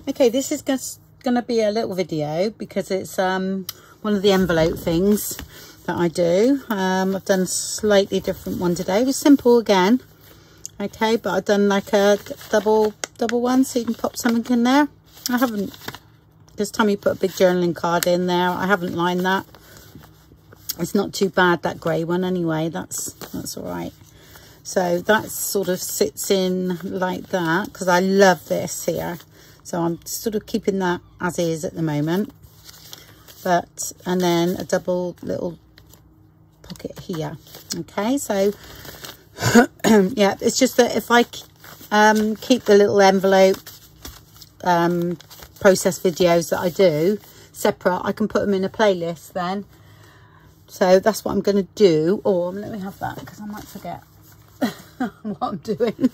Okay, this is going to be a little video because it's one of the envelope things that I do. I've done a slightly different one today. It was simple again. Okay, but I've done like a double one so you can pop something in there. I haven't, this time you put a big journaling card in there. I haven't lined that. It's not too bad, that grey one anyway. That's all right. So that sort of sits in like that because I love this here. So I'm sort of keeping that as is at the moment. But, and then a double little pocket here. Okay, so yeah, it's just that if I keep the little envelope process videos that I do separate, I can put them in a playlist then. So that's what I'm going to do. Or let me have that because I might forget what I'm doing.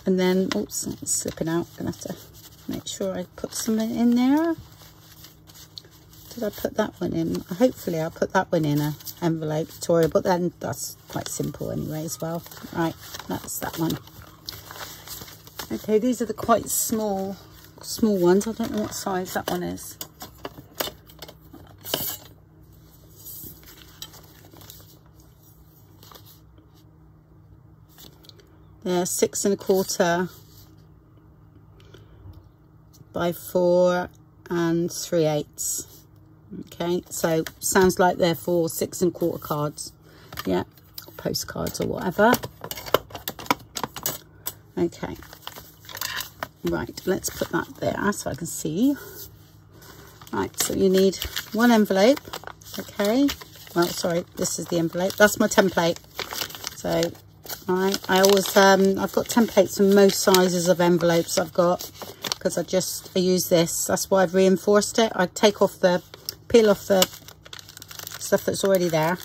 And then, oops, it's slipping out. I'm going to have to make sure I put something in there. Did I put that one in? Hopefully I'll put that one in an envelope tutorial, but then that's quite simple anyway as well. Right, that's that one. Okay, these are the quite small ones. I don't know what size that one is. They're 6 1/4 by 4 3/8. Okay, so sounds like they're for 6 1/4 cards, yeah, or postcards or whatever. Okay, right, let's put that there so I can see. Right, so you need one envelope. Okay, well, sorry, this is the envelope. That's my template. So I always I've got templates for most sizes of envelopes I've got because I use this. That's why I've reinforced it. I peel off the stuff that's already there.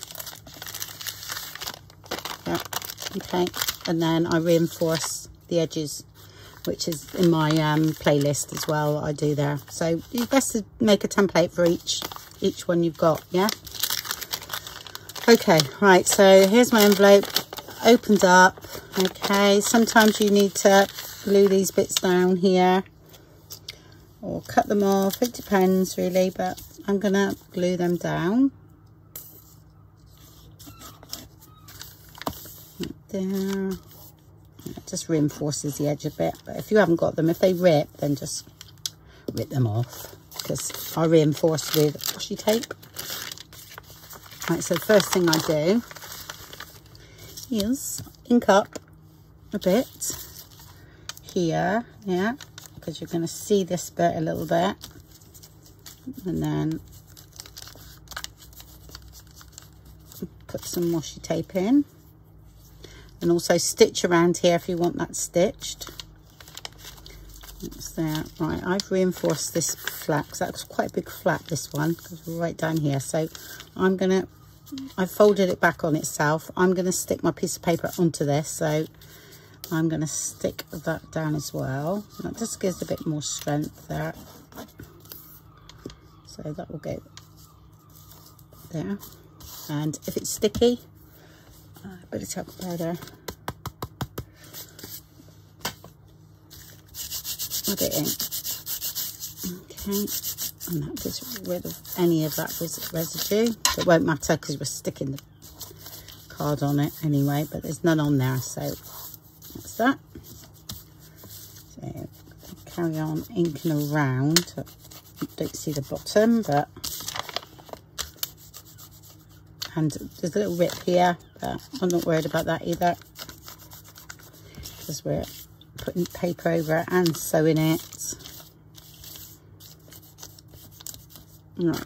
Yeah, okay, and then I reinforce the edges, which is in my playlist as well. I do there. So it's best to make a template for each one you've got. Yeah. Okay, right. So here's my envelope. Opened up. Okay, sometimes you need to glue these bits down here or cut them off, it depends really, but I'm gonna glue them down there. It just reinforces the edge a bit, but if you haven't got them, if they rip, then just rip them off because I reinforce with washi tape. Right, so the first thing I do is ink up a bit here, yeah, because you're going to see this bit a little bit, and then put some washi tape in, and also stitch around here if you want that stitched. That's there. Right, I've reinforced this flap because that was quite a big flap, this one, because we're right down here. So I folded it back on itself. I'm going to stick my piece of paper onto this, so I'm going to stick that down as well. That just gives a bit more strength there. So that will go there. And if it's sticky, a bit of talcum powder. Add it in. Okay. And that gets rid of any of that residue. It won't matter because we're sticking the card on it anyway, but there's none on there, so that's that. So carry on inking around. I don't see the bottom, but and there's a little rip here, but I'm not worried about that either because we're putting paper over it and sewing it. Right.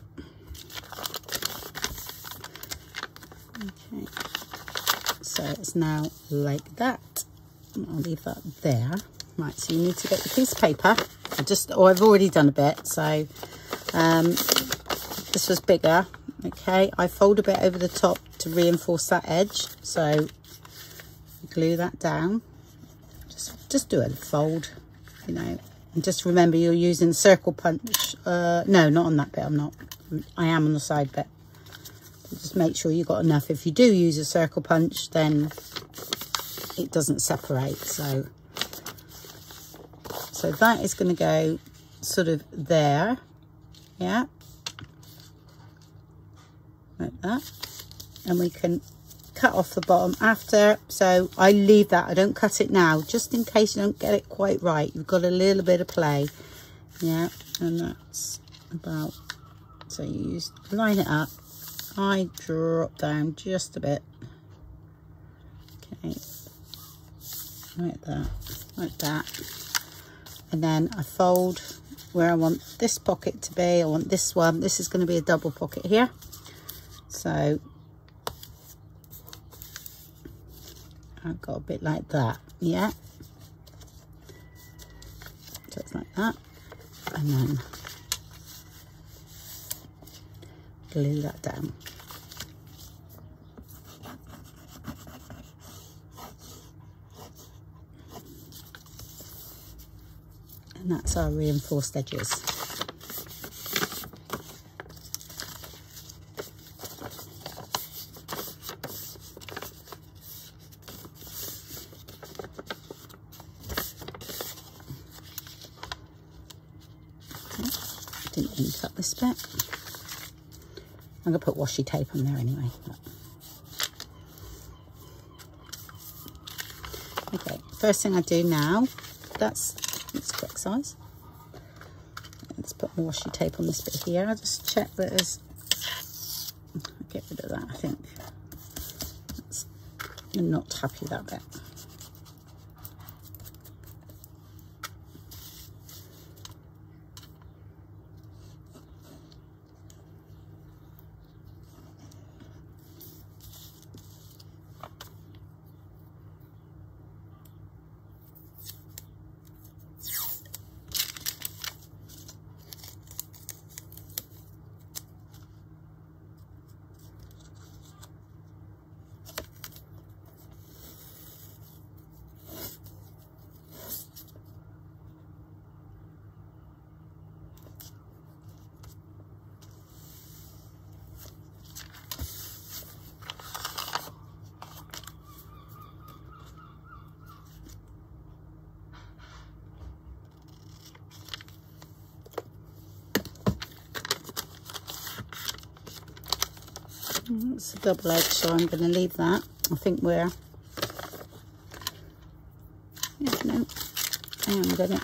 Okay, so it's now like that. I'll leave that there. Right, so you need to get the piece of paper. I've already done a bit, so this was bigger. Okay, I fold a bit over the top to reinforce that edge, so glue that down. Just do a fold, you know. And just remember you're using circle punch. No, not on that bit. I am on the side bit. Just make sure you've got enough. If you do use a circle punch, then it doesn't separate. So So that is going to go sort of there, yeah, like that. And we can cut off the bottom after. So I leave that, I don't cut it now, just in case you don't get it quite right. You've got a little bit of play, yeah. And that's about, so you line it up. I drop down just a bit, okay, like that, and then I fold where I want this pocket to be. I want this one, this is going to be a double pocket here, so I've got a bit like that, yeah, so it's like that, and then glue that down. And that's our reinforced edges. Okay. Didn't ink up this bit. I'm going to put washi tape on there anyway. Okay, first thing I do now, that's correct size. Let's put more washi tape on this bit here. I'll just check that there's, get rid of that, I think. I'm not happy with that bit. It's a double edge, so I'm going to leave that. I think we're, yeah, no, I am going to,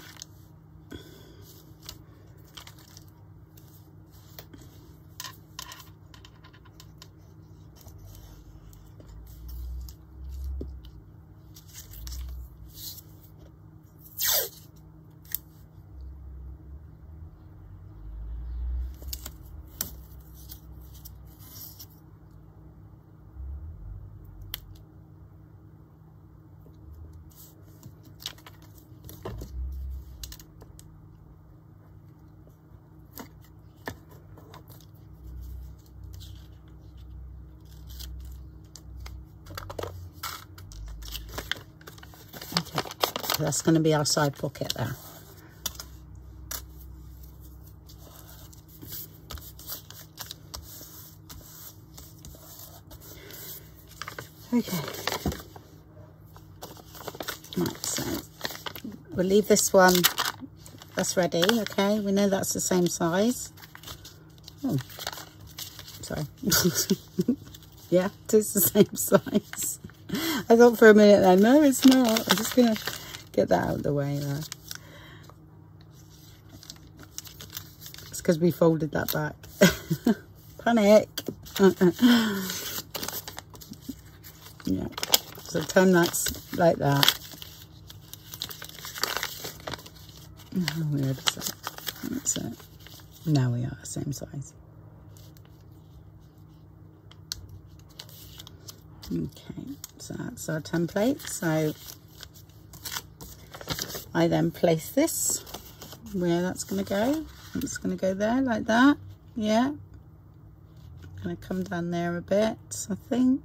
that's going to be our side pocket there. Okay. Right, so we'll leave this one, that's ready, okay? We know that's the same size. Oh, sorry. Yeah, it is the same size. I thought for a minute then, no, it's not. I'm just going to get that out of the way there. It's because we folded that back. Panic. Yeah, so turn that like that. How weird is that? That's it. Now we are the same size. Okay, so that's our template. So I then place this where that's going to go. It's going to go there like that. Yeah. Going to come down there a bit, I think.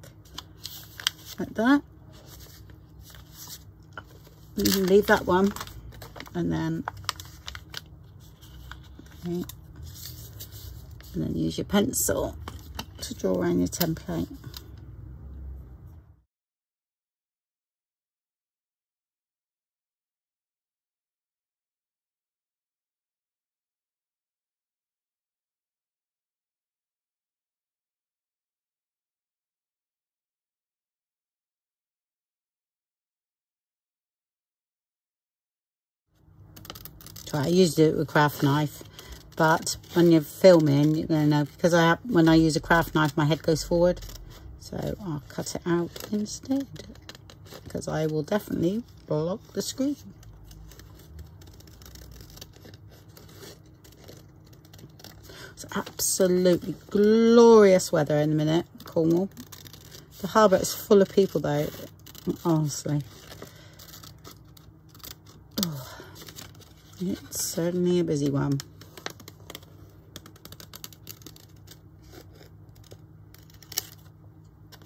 Like that. You can leave that one. And then, okay. And then use your pencil to draw around your template. I usually do it with a craft knife, but when you're filming, you're gonna know, because when I use a craft knife, my head goes forward, so I'll cut it out instead, because I will definitely block the screen. It's absolutely glorious weather in a minute, Cornwall. The harbour is full of people though, honestly. Oh, it's certainly a busy one.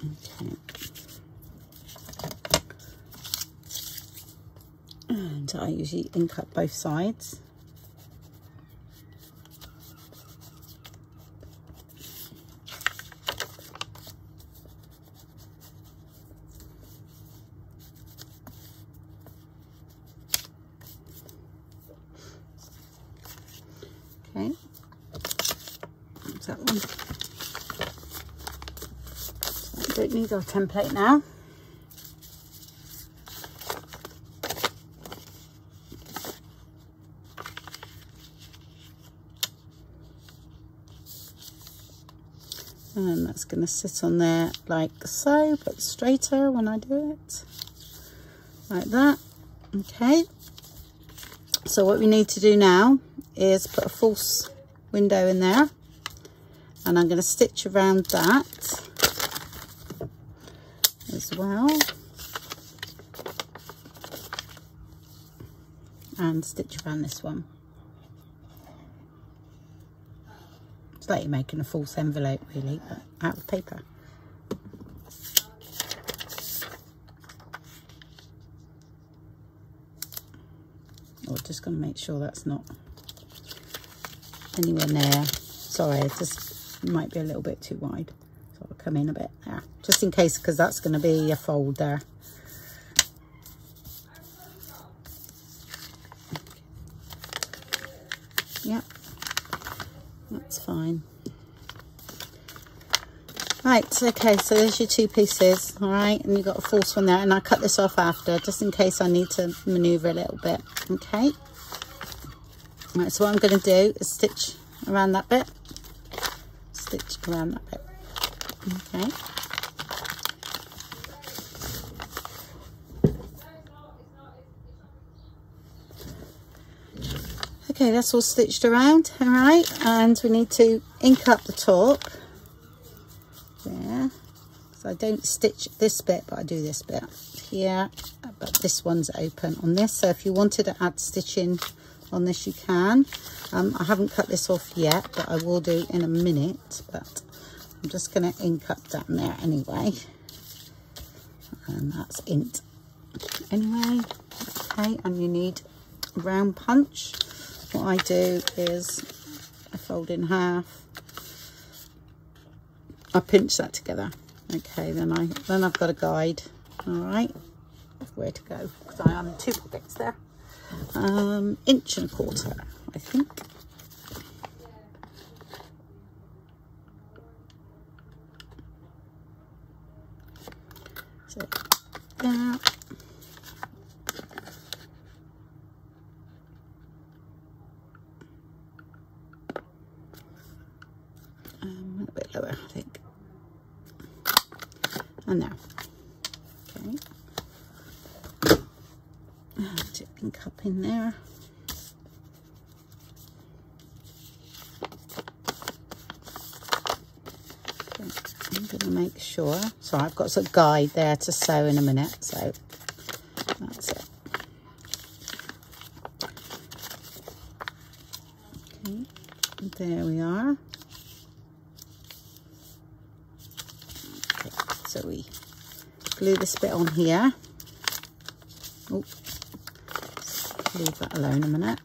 Okay. And I usually ink up both sides. Okay, that's that one. So I don't need our template now. And that's going to sit on there like so, but straighter when I do it. Like that. Okay. So what we need to do now is put a false window in there, and I'm going to stitch around that as well, and stitch around this one. It's like you're making a false envelope really, but out of paper. Oh, just going to make sure that's not anywhere near. Sorry, it just might be a little bit too wide, so I'll come in a bit there, just in case, because that's going to be a fold there. Yep, that's fine. Right, okay, so there's your two pieces, all right, and you've got a false one there, and I cut this off after, just in case I need to maneuver a little bit, okay? Right, so what I'm going to do is stitch around that bit, stitch around that bit, okay? Okay, that's all stitched around, all right, and we need to ink up the top. There, so I don't stitch this bit, but I do this bit here, but this one's open on this, so if you wanted to add stitching on this you can. I haven't cut this off yet, but I will do in a minute, but I'm just going to ink up down there anyway, and that's inked anyway. Okay, and you need a round punch. What I do is I fold in half, I pinch that together. Okay, then I've got a guide, all right, of where to go, because I am 2 pockets there. 1.25 inches, I think. So there. A little bit lower, I think. And now, okay, and ink up in there. Okay, I'm going to make sure. So I've got a guide there to sew in a minute. So that's it. Okay, there we are. So we glue this bit on here. Oh, leave that alone a minute.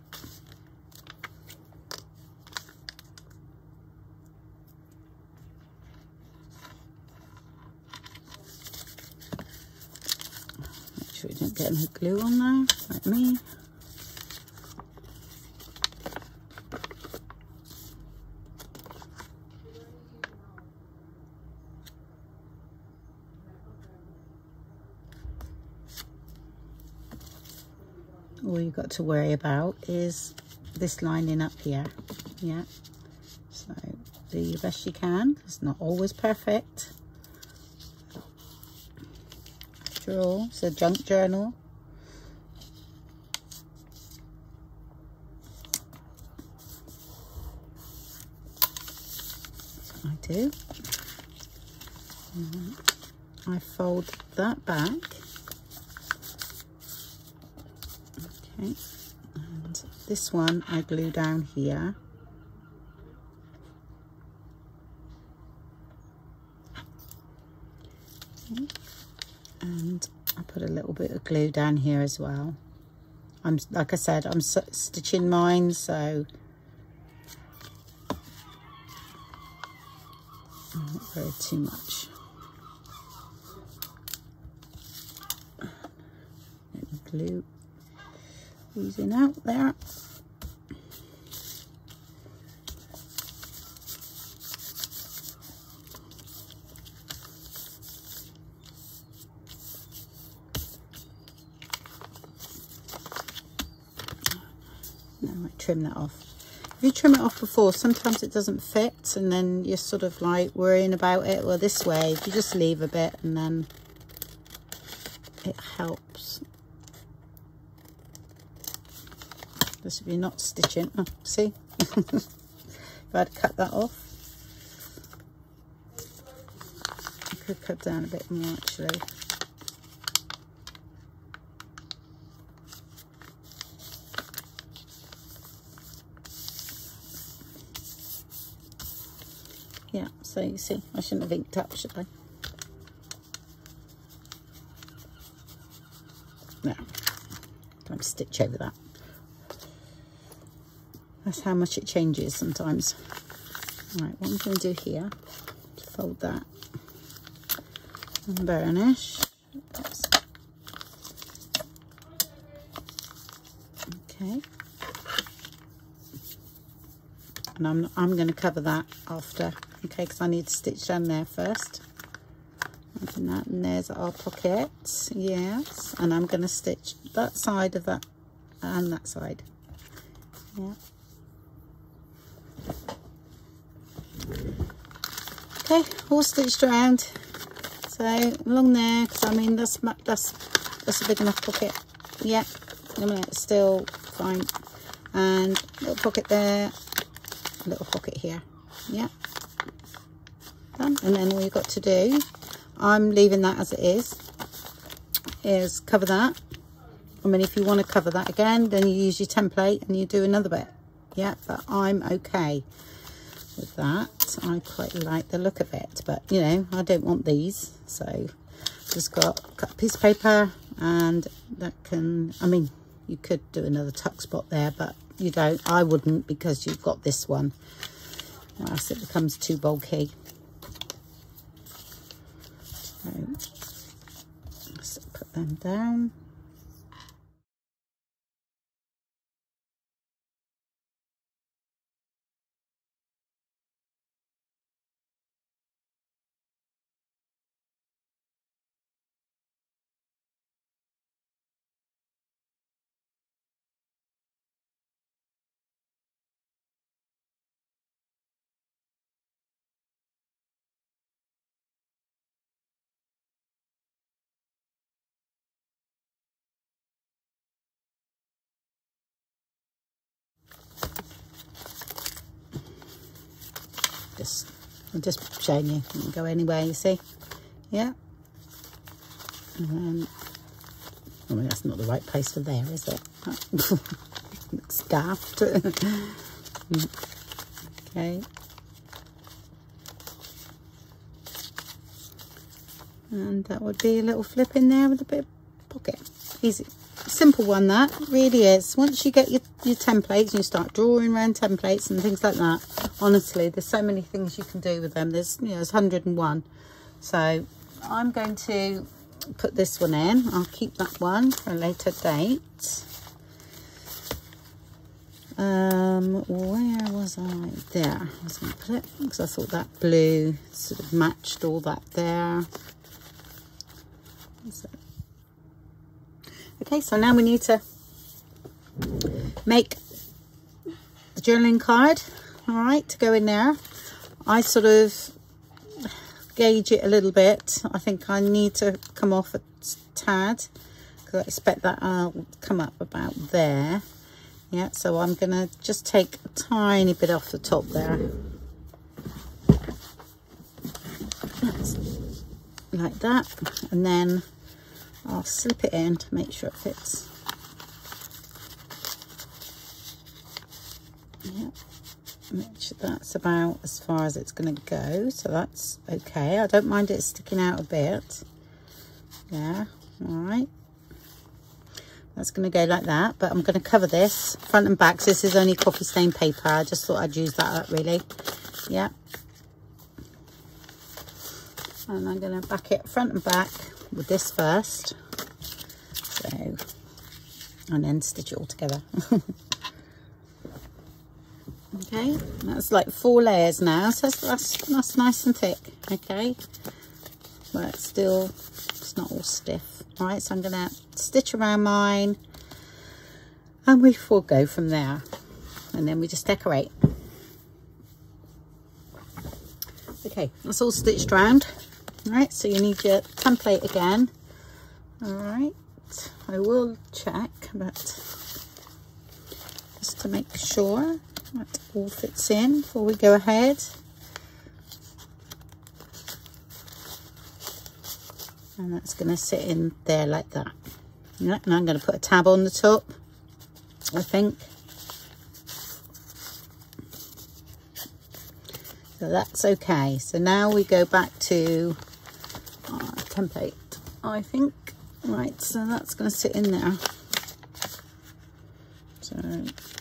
Make sure you don't get any glue on there, like me. All you've got to worry about is this lining up here. Yeah, so do your best you can. It's not always perfect. After all, it's a junk journal. I do. I fold that back. Okay, and this one I glue down here. Okay. And I put a little bit of glue down here as well. Like I said, I'm stitching mine, so not very too much. Glue oozing out there. Now I trim that off. If you trim it off before, sometimes it doesn't fit, and then you're sort of like worrying about it. Well, this way, if you just leave a bit, and then it helps. This if you're not stitching. Oh, see? If I had to cut that off, I could cut down a bit more actually. Yeah, so you see, I shouldn't have inked up, should I? No, don't stitch over that. That's how much it changes sometimes. All right, what I'm going to do here, fold that and burnish. Oops. Okay. And I'm going to cover that after, okay, because I need to stitch down there first. And that, and there's our pocket, yes. And I'm going to stitch that side of that and that side. Yeah. Okay, all stitched around. So along there, because I mean that's a big enough pocket. Yeah, I mean it's still fine. And little pocket there, little pocket here. Yeah, done. And then all you've got to do, I'm leaving that as it is cover that. I mean, if you want to cover that again, then you use your template and you do another bit. Yeah, but I'm okay with that. I quite like the look of it, but you know, I don't want these, so just got cut a piece of paper, and that can, I mean, you could do another tuck spot there, but you don't. I wouldn't, because you've got this one, or else it becomes too bulky. So let's put them down. I'm just showing you. You can go anywhere, you see. Yeah. And then, I mean, that's not the right place for there, is it? Looks daft. Okay. And that would be a little flip in there with a bit of pocket. Easy. Simple one, that really is. Once you get your templates and you start drawing around templates and things like that, honestly, there's so many things you can do with them. There's, you know, there's 101. So I'm going to put this one in. I'll keep that one for a later date. Where was I? There. I was going to put it, because I thought that blue sort of matched all that there. Okay, so now we need to make journaling card, all right, to go in there. I sort of gauge it a little bit. I think I need to come off a tad because I expect that I'll come up about there. Yeah, so I'm gonna just take a tiny bit off the top there. That's like that, and then I'll slip it in to make sure it fits. Yeah, make sure that's about as far as it's going to go, so that's okay. I don't mind it sticking out a bit. Yeah, all right. That's going to go like that, but I'm going to cover this front and back. So this is only coffee stain paper. I just thought I'd use that up, really. Yeah. And I'm going to back it front and back with this first. So, and then stitch it all together. Okay, that's like 4 layers now, so that's nice and thick. Okay, but it's not all stiff. All right, so I'm gonna stitch around mine, and we will go from there, and then we just decorate. Okay, that's all stitched around. All right, so you need your template again. All right, I will check, but just to make sure that all fits in before we go ahead. And that's going to sit in there like that. Yeah, and I'm going to put a tab on the top, I think. So that's okay. So now we go back to our template, I think. Right, so that's going to sit in there. So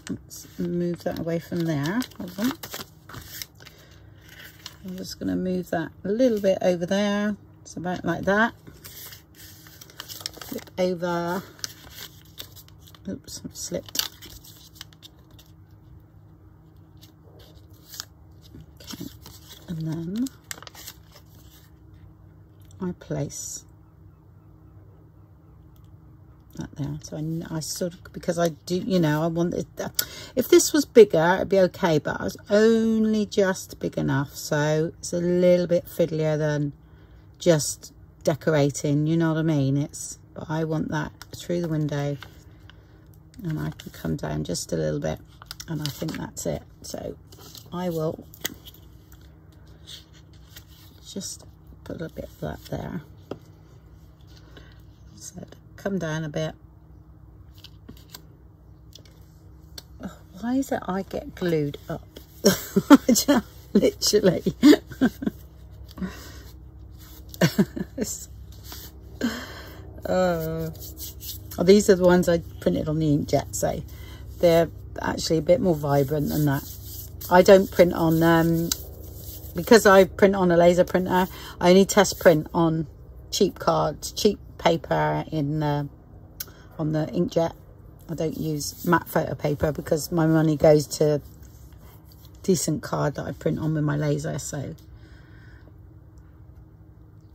let's move that away from there. Hold on. I'm just going to move that a little bit over there. It's about like that. Flip over. Oops, I've slipped. Okay, and then I place that there. So I sort of, because I do, you know, I want it, if this was bigger it'd be okay, but I was only just big enough, so it's a little bit fiddlier than just decorating, you know what I mean? But I want that through the window, and I can come down just a little bit, and I think that's it. So I will just put a bit of that there. So come down a bit. Oh, why is it I get glued up? Literally. Oh, these are the ones I printed on the inkjet, so they're actually a bit more vibrant than that. I don't print on because I print on a laser printer. I only test print on cheap cards, cheap paper in on the inkjet. I don't use matte photo paper because my money goes to decent card that I print on with my laser. So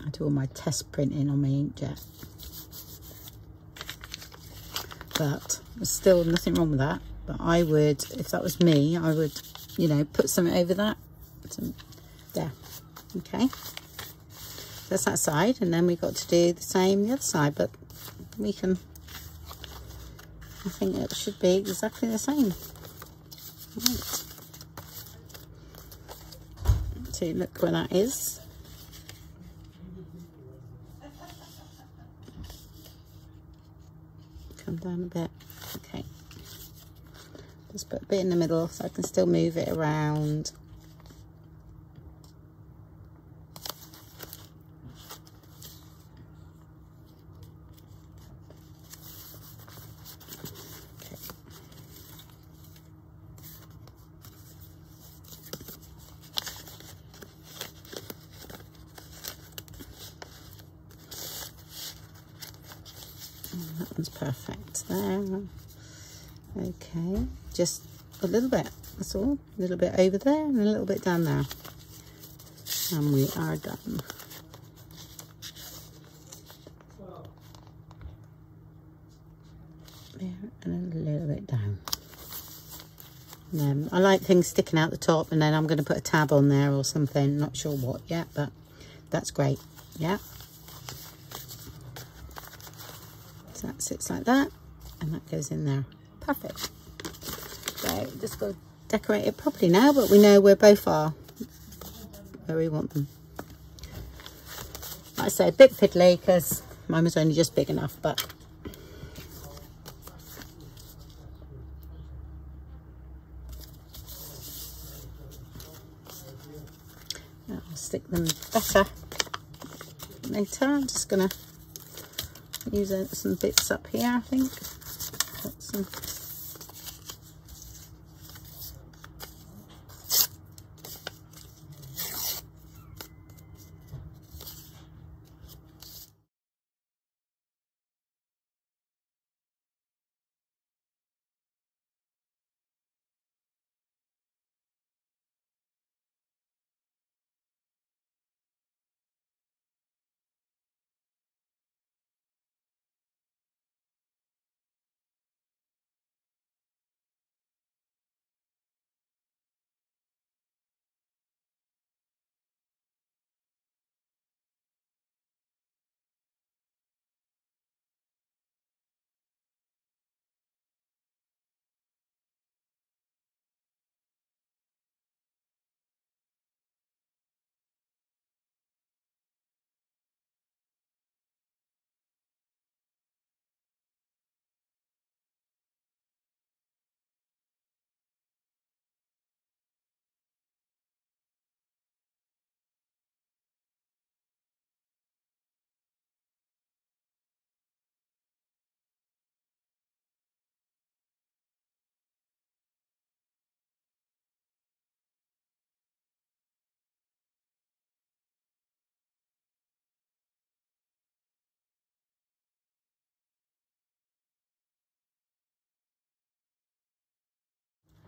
I do all my test printing on my inkjet. But there's still nothing wrong with that. But I would, if that was me, I would, you know, put something over that. Some, there. Okay. That's that side. And then we've got to do the same the other side. But we can, I think it should be exactly the same. Right. So look where that is. Come down a bit. Okay, just put a bit in the middle so I can still move it around. Okay. That one's perfect there. Okay, just a little bit, that's all. A little bit over there and a little bit down there. And we are done. There and a little bit down. I like things sticking out the top, and then I'm going to put a tab on there or something. Not sure what yet, but that's great. Yeah. So that sits like that, and that goes in there. Perfect. So just got to decorate it properly now, but we know where both are, where we want them. Like I say, a bit fiddly because mine was only just big enough, but I'll stick them better later. I'm just gonna use some bits up here, I think. Got some.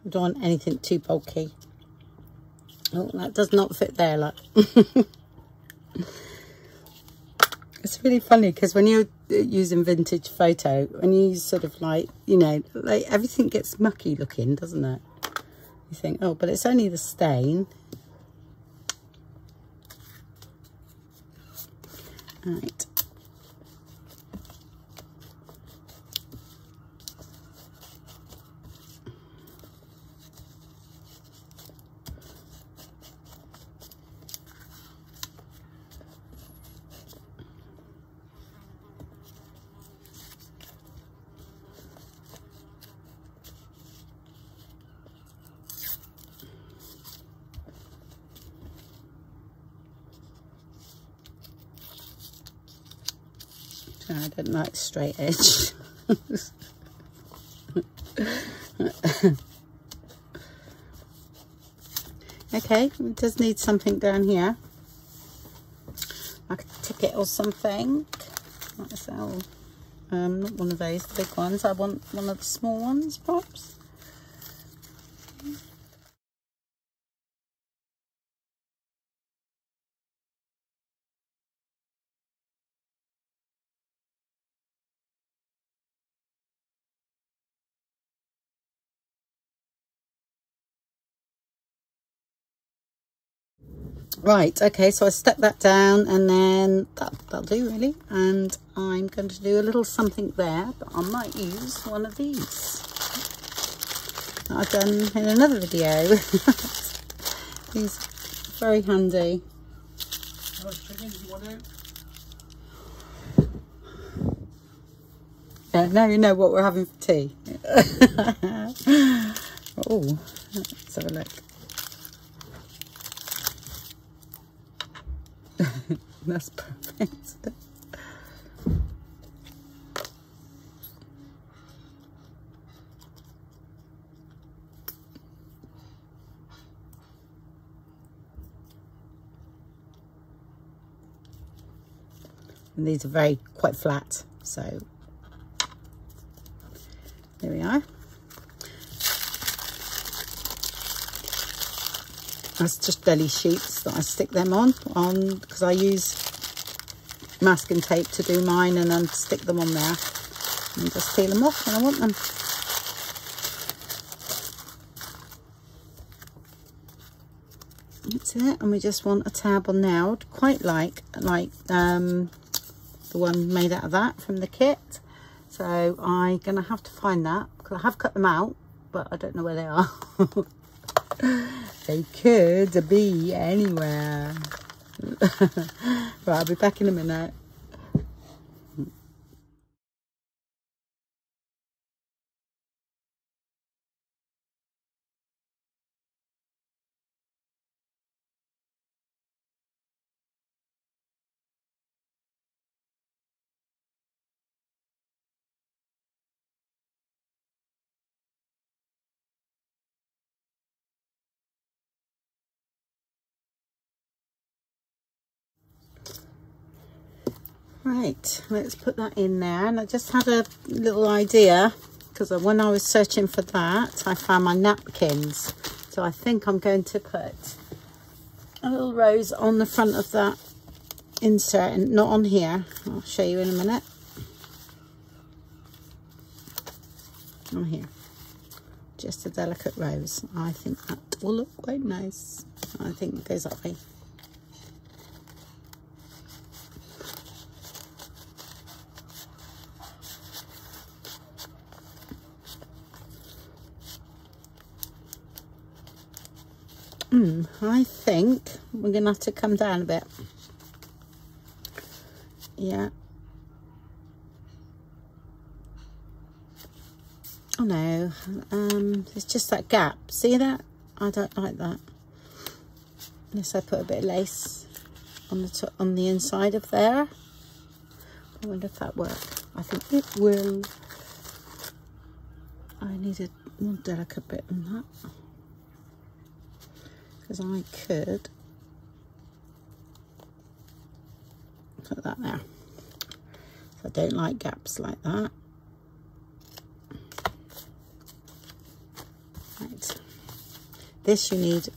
I don't want anything too bulky. Oh, that does not fit there, like. It's really funny because when you're using vintage photo, when you sort of like, you know, like everything gets mucky looking, doesn't it? You think, oh, but it's only the stain. Right. I don't like straight edge. Okay, it does need something down here, like a ticket or something. Like so. Not one of those big ones. I want one of the small ones, perhaps. Right, okay, so I stuck that down, and then that'll do really, and I'm going to do a little something there, but I might use one of these that I've done in another video. These are very handy. Yeah, now you know what we're having for tea. Oh, let's have a look. That's perfect. And these are quite flat, so there we are. That's just belly sheets that I stick them on because I use masking tape to do mine, and then stick them on there and just peel them off when I want them. That's it, and we just want a tab on nailed, quite like the one made out of that from the kit. So I'm gonna have to find that because I have cut them out, but I don't know where they are. They could be anywhere. Right, I'll be back in a minute. Right, let's put that in there. And I just had a little idea because when I was searching for that, I found my napkins. So I think I'm going to put a little rose on the front of that insert and not on here. I'll show you in a minute. On here. Just a delicate rose. I think that will look quite nice. I think it goes that way. I think we're gonna have to come down a bit. Yeah. Oh no, it's just that gap. See that? I don't like that. Unless I put a bit of lace on the top, on the inside of there. I wonder if that works. I think it will. I need a more delicate bit than that. Because I could put that there. So I don't like gaps like that. Right. This you need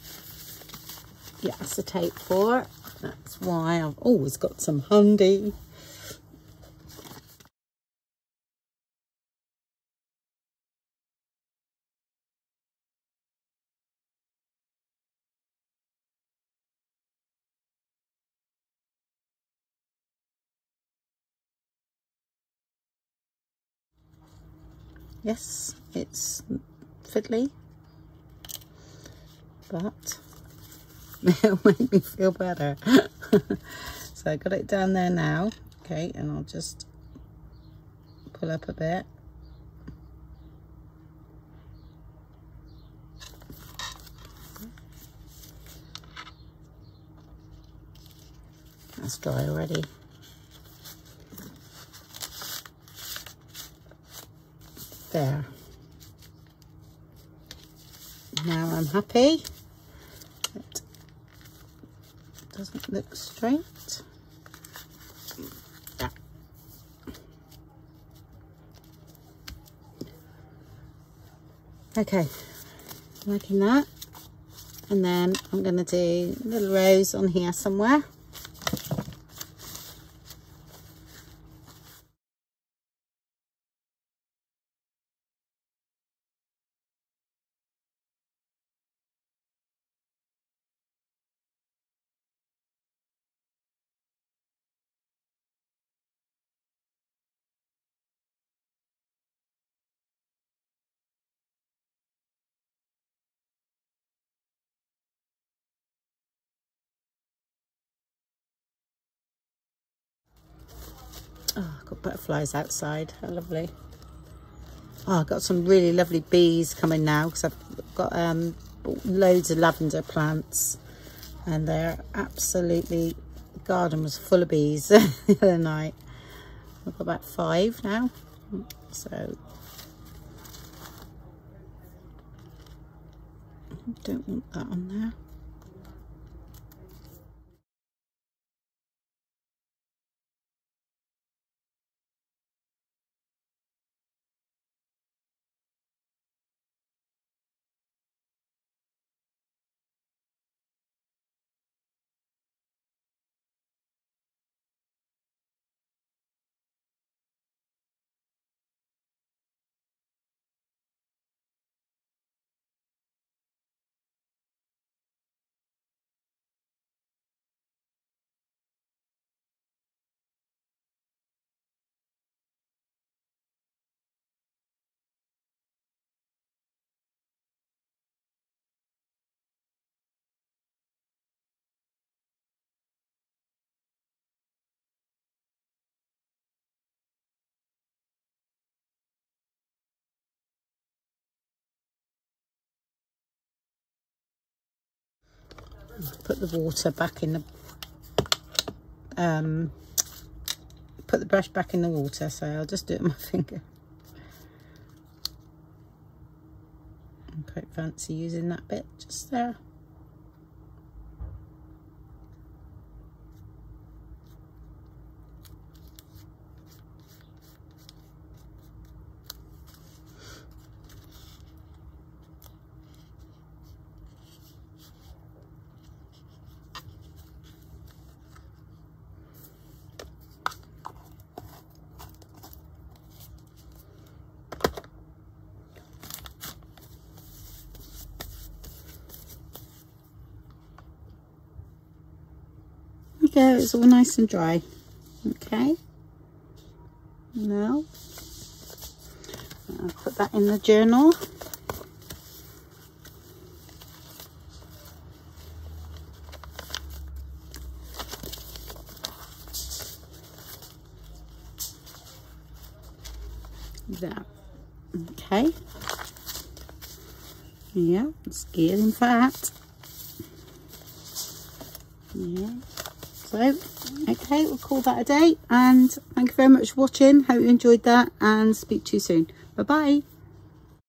the acetate for. That's why I've always got some handy. Yes, it's fiddly, but it'll make me feel better. So I got it down there now. Okay, and I'll just pull up a bit. That's dry already. There. Now I'm happy. It doesn't look straight. Yeah. Okay, liking that. And then I'm going to do a little rose on here somewhere. Oh, I've got butterflies outside. How lovely. Oh, I've got some really lovely bees coming now because I've got loads of lavender plants and they're absolutely, the garden was full of bees the other night. I've got about 5 now, so I don't want that on there. put the water back in the put the brush back in the water, so I'll just do it with my finger. I'm quite fancy using that bit just there. Go, it's all nice and dry. Okay, now I'll put that in the journal. That, okay, yeah, scaling for that. Yeah. So, okay, we'll call that a day, and thank you very much for watching. Hope you enjoyed that, and speak to you soon. Bye bye.